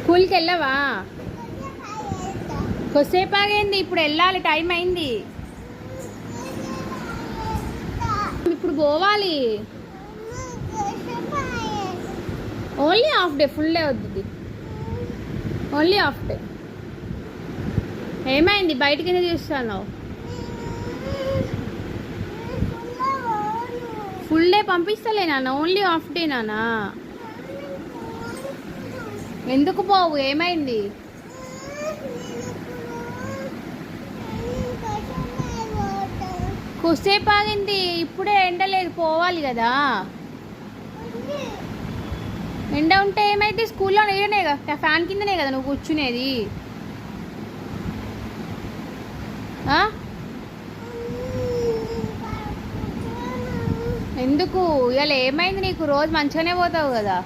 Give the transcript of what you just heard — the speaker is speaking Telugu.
స్కూల్కి వెళ్ళవా? కొద్దిసేపు ఆగైంది, ఇప్పుడు వెళ్ళాలి, టైం అయింది. ఇప్పుడు పోవాలి. Only half day, full day వద్దు. Only half day. ఏమైంది? బయటికి చూస్తాను. ఫుల్ డే పంపిస్తలే నాన్న, ఓన్లీ హాఫ్ డే నాన్న. ఎందుకు పోవు? ఏమైంది? కొద్దిసేపు ఆగింది, ఇప్పుడే ఎండ లేదు, పోవాలి కదా. ఎండ ఉంటే ఏమైతే? స్కూల్లో నేనే కదా, ఫ్యాన్ కిందనే కదా నువ్వు కూర్చునేది. ఎందుకు? ఇవాళ ఏమైంది నీకు? రోజు మంచిగానే పోతావు కదా.